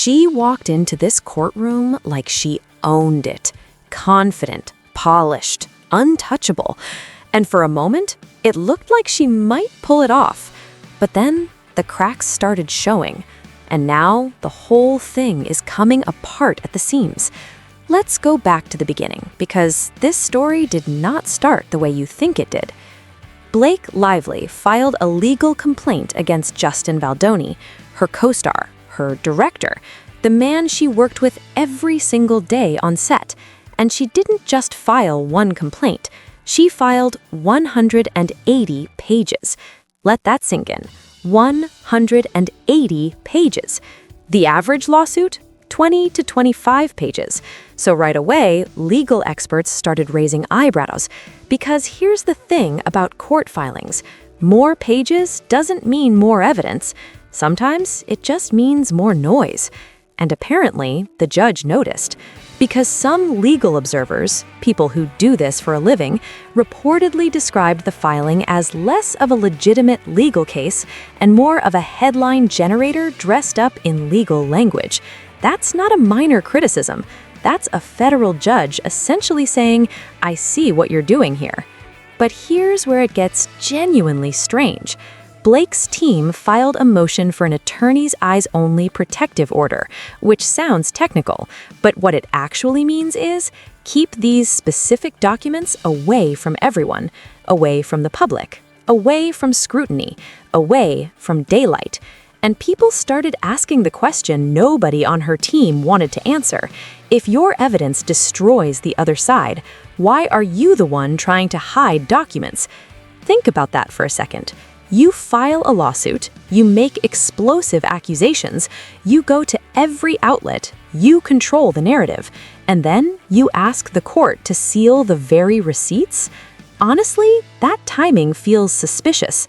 She walked into this courtroom like she owned it, confident, polished, untouchable. And for a moment, it looked like she might pull it off. But then the cracks started showing, and now the whole thing is coming apart at the seams. Let's go back to the beginning, because this story did not start the way you think it did. Blake Lively filed a legal complaint against Justin Baldoni, her co-star, her director, the man she worked with every single day on set. And she didn't just file one complaint. She filed 180 pages. Let that sink in. 180 pages. The average lawsuit? 20 to 25 pages. So right away, legal experts started raising eyebrows. Because here's the thing about court filings. More pages doesn't mean more evidence. Sometimes it just means more noise. And apparently, the judge noticed. Because some legal observers, people who do this for a living, reportedly described the filing as less of a legitimate legal case and more of a headline generator dressed up in legal language. That's not a minor criticism. That's a federal judge essentially saying, I see what you're doing here. But here's where it gets genuinely strange. Blake's team filed a motion for an attorney's eyes-only protective order, which sounds technical, but what it actually means is keep these specific documents away from everyone, away from the public, away from scrutiny, away from daylight. And people started asking the question nobody on her team wanted to answer. If your evidence destroys the other side, why are you the one trying to hide documents? Think about that for a second. You file a lawsuit, you make explosive accusations, you go to every outlet, you control the narrative, and then you ask the court to seal the very receipts? Honestly, that timing feels suspicious.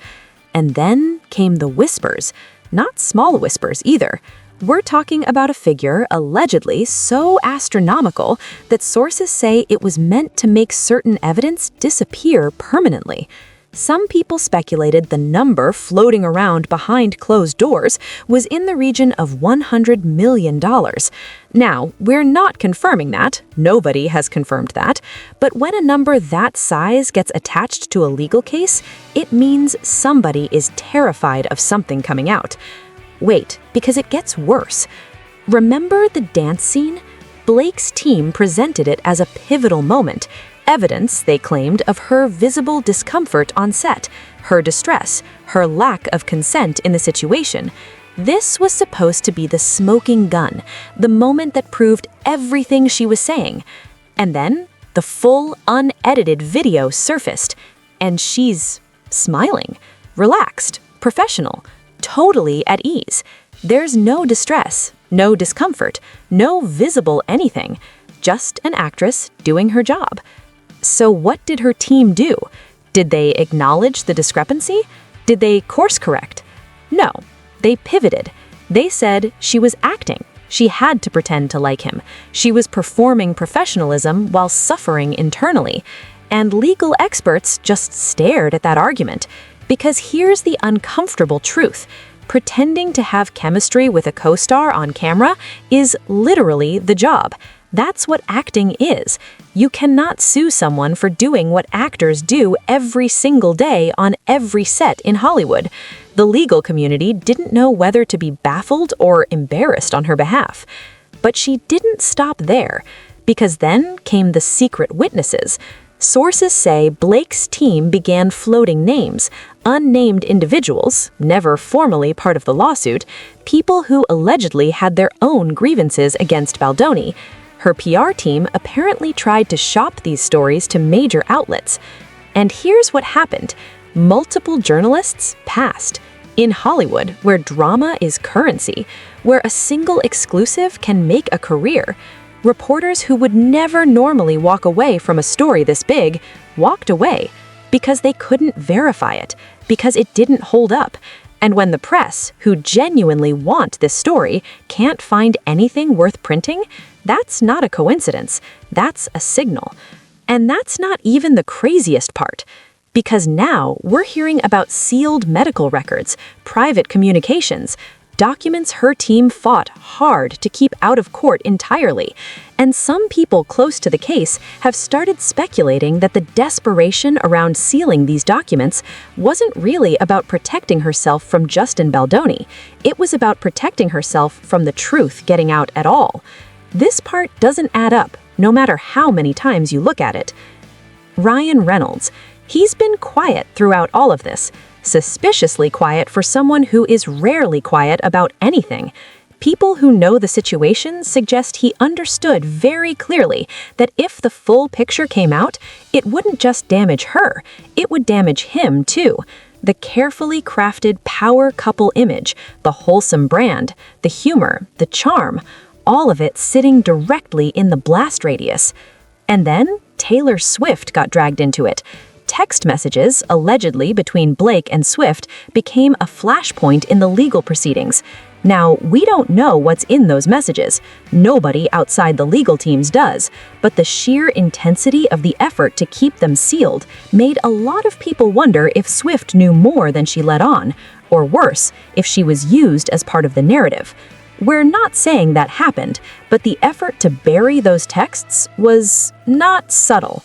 And then came the whispers. Not small whispers either. We're talking about a figure allegedly so astronomical that sources say it was meant to make certain evidence disappear permanently. Some people speculated the number floating around behind closed doors was in the region of $100 million. Now, we're not confirming that. Nobody has confirmed that. But when a number that size gets attached to a legal case, it means somebody is terrified of something coming out. Wait, because it gets worse. Remember the dance scene? Blake's team presented it as a pivotal moment. Evidence, they claimed, of her visible discomfort on set, her distress, her lack of consent in the situation. This was supposed to be the smoking gun, the moment that proved everything she was saying. And then, the full, unedited video surfaced, and she's smiling, relaxed, professional, totally at ease. There's no distress, no discomfort, no visible anything, just an actress doing her job. So what did her team do? Did they acknowledge the discrepancy? Did they course correct? No, they pivoted. They said she was acting. She had to pretend to like him. She was performing professionalism while suffering internally. And legal experts just stared at that argument. Because here's the uncomfortable truth. Pretending to have chemistry with a co-star on camera is literally the job. That's what acting is. You cannot sue someone for doing what actors do every single day on every set in Hollywood. The legal community didn't know whether to be baffled or embarrassed on her behalf. But she didn't stop there, because then came the secret witnesses. Sources say Blake's team began floating names, unnamed individuals, never formally part of the lawsuit, people who allegedly had their own grievances against Baldoni. Her PR team apparently tried to shop these stories to major outlets. And here's what happened. Multiple journalists passed. In Hollywood, where drama is currency, where a single exclusive can make a career, reporters who would never normally walk away from a story this big walked away because they couldn't verify it, because it didn't hold up. And when the press, who genuinely want this story, can't find anything worth printing, that's not a coincidence. That's a signal. And that's not even the craziest part. Because now we're hearing about sealed medical records, private communications, documents her team fought hard to keep out of court entirely. And some people close to the case have started speculating that the desperation around sealing these documents wasn't really about protecting herself from Justin Baldoni. It was about protecting herself from the truth getting out at all. This part doesn't add up, no matter how many times you look at it. Ryan Reynolds. He's been quiet throughout all of this. Suspiciously quiet for someone who is rarely quiet about anything. People who know the situation suggest he understood very clearly that if the full picture came out, it wouldn't just damage her, it would damage him too. The carefully crafted power couple image, the wholesome brand, the humor, the charm, all of it sitting directly in the blast radius. And then Taylor Swift got dragged into it. Text messages, allegedly between Blake and Swift, became a flashpoint in the legal proceedings. Now, we don't know what's in those messages. Nobody outside the legal teams does. But the sheer intensity of the effort to keep them sealed made a lot of people wonder if Swift knew more than she let on, or worse, if she was used as part of the narrative. We're not saying that happened, but the effort to bury those texts was not subtle.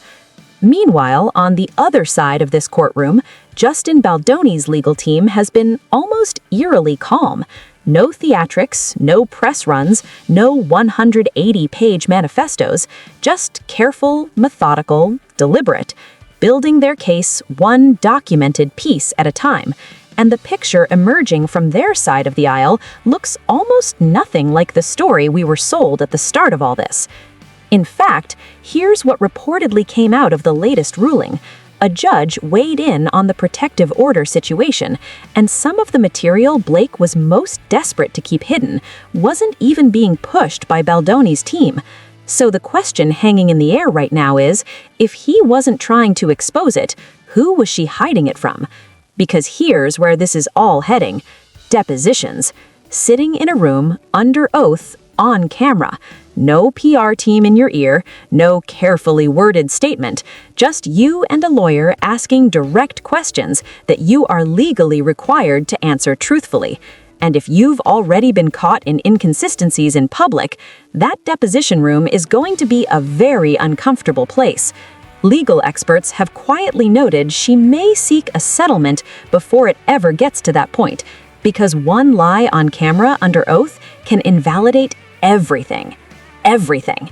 Meanwhile, on the other side of this courtroom, Justin Baldoni's legal team has been almost eerily calm. No theatrics, no press runs, no 180-page manifestos, just careful, methodical, deliberate, building their case one documented piece at a time. And the picture emerging from their side of the aisle looks almost nothing like the story we were sold at the start of all this. In fact, here's what reportedly came out of the latest ruling. A judge weighed in on the protective order situation, and some of the material Blake was most desperate to keep hidden wasn't even being pushed by Baldoni's team. So the question hanging in the air right now is, if he wasn't trying to expose it, who was she hiding it from? Because here's where this is all heading. Depositions. Sitting in a room, under oath, on camera. No PR team in your ear, no carefully worded statement, just you and a lawyer asking direct questions that you are legally required to answer truthfully. And if you've already been caught in inconsistencies in public, that deposition room is going to be a very uncomfortable place. Legal experts have quietly noted she may seek a settlement before it ever gets to that point, because one lie on camera under oath can invalidate everything. Everything.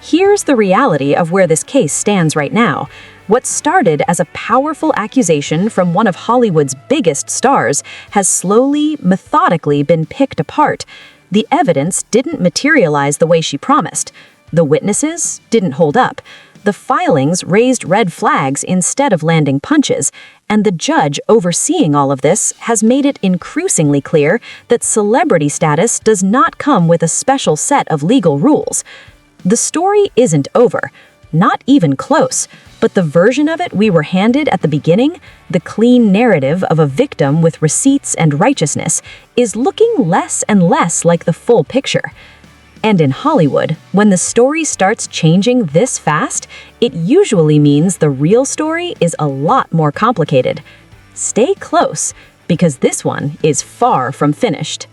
Here's the reality of where this case stands right now. What started as a powerful accusation from one of Hollywood's biggest stars has slowly, methodically been picked apart. The evidence didn't materialize the way she promised. The witnesses didn't hold up. The filings raised red flags instead of landing punches, and the judge overseeing all of this has made it increasingly clear that celebrity status does not come with a special set of legal rules. The story isn't over, not even close, but the version of it we were handed at the beginning, the clean narrative of a victim with receipts and righteousness, is looking less and less like the full picture. And in Hollywood, when the story starts changing this fast, it usually means the real story is a lot more complicated. Stay close, because this one is far from finished.